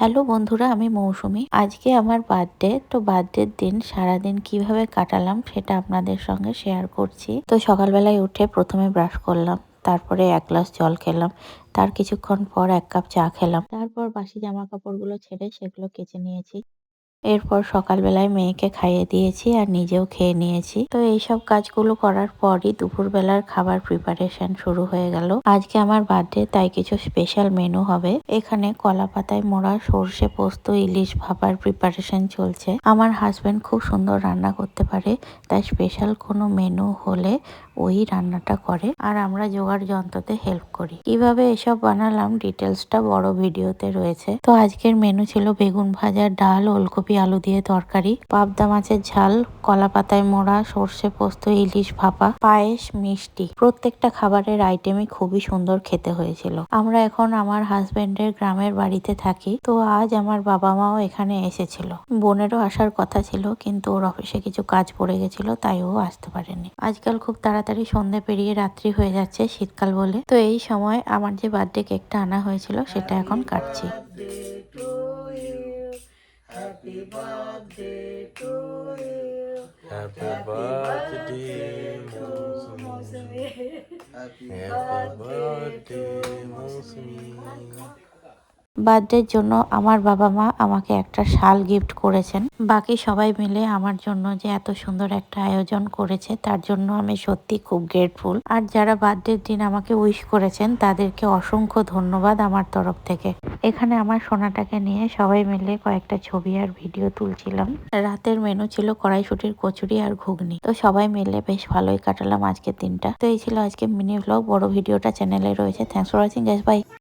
Hello বন্ধুরা, আমি মৌসুমি। আজকে আমার বার্থডে। তো বার্থডের দিন সারাদিন কিভাবে কাটালাম সেটা আপনাদের সঙ্গে শেয়ার করছি। তো সকালবেলায় উঠে প্রথমে ব্রাশ করলাম, তারপরে এক গ্লাস জল খেলাম, তার কিছুক্ষণ পর এক কাপ চা খেলাম, তারপর বাসি জামা কাপড়গুলো ছেড়ে সেগুলো কেচে নিয়েছি। এরপর সকালবেলায় মেয়েকে খাইয়ে দিয়েছি আর নিজেও খেয়ে নিয়েছি। তো এইসব কাজগুলো করার পরই দুপুরবেলার খাবার প্রিপারেশন শুরু হয়ে গেল। আজকে আমার বার্থডে, তাই কিছু স্পেশাল মেনু হবে। এখানে কলা পাতায় মোড়া সর্ষে পোস্ত ইলিশ ভাপার প্রিপারেশন চলছে। আমার হাজবেন্ড খুব সুন্দর রান্না করতে পারে, তাই স্পেশাল কোনো মেনু হলে ওই রান্নাটা করে আর আমরা জোগাড় যন্ত্রতে হেল্প করি। কিভাবে এসব বানালাম ডিটেলসটা বড় ভিডিওতে রয়েছে। তো আজকের মেনু ছিল বেগুন ভাজা, ডাল, ওলকপি আলু দিয়ে তরকারি, পাবদা মাছের ঝাল, কলা পাতায় মোড়া, সর্ষে পোস্ত, ইলিশ ভাপা, পায়েস, মিষ্টি। প্রত্যেকটা খাবারের আইটেমই খুবই সুন্দর খেতে হয়েছিল। আমরা এখন আমার হাজবেন্ডের গ্রামের বাড়িতে থাকি। তো আজ আমার বাবা মাও এখানে এসেছিল। বোনেরও আসার কথা ছিল, কিন্তু ওর অফিসে কিছু কাজ পড়ে গেছিল, তাই ও আসতে পারেনি। আজকাল খুব তাড়াতাড়ি সন্ধে পেরিয়ে রাত্রি হয়ে যাচ্ছে, শীতকাল বলে। তো এই সময় আমার যে বার্থডে কেকটা আনা হয়েছিল সেটা এখন কাটছি। Happy birthday to you. Happy birthday, Mosmi. Happy birthday, Mosmi. বার্থডের জন্য আমার বাবা মা আমাকে একটা শাল গিফট করেছেন। বাকি সবাই মিলে আমার জন্য যে এত সুন্দর একটা আয়োজন করেছে তার জন্য আমি সত্যি খুব গ্রেটফুল। আর যারা বার্থডের দিন আমাকে উইশ করেছেন তাদেরকে অসংখ্য ধন্যবাদ আমার তরফ থেকে। এখানে আমার সোনাটাকে নিয়ে সবাই মিলে কয়েকটা ছবি আর ভিডিও তুলছিলাম। রাতের মেনু ছিল কড়াইশুটির কচুরি আর ঘুগনি। তো সবাই মিলে বেশ ভালোই কাটালাম আজকের দিনটা। তো এই ছিল আজকে মিনি ভ্লগ। বড় ভিডিওটা চ্যানেলে রয়েছে। Thanks for watching guys, by.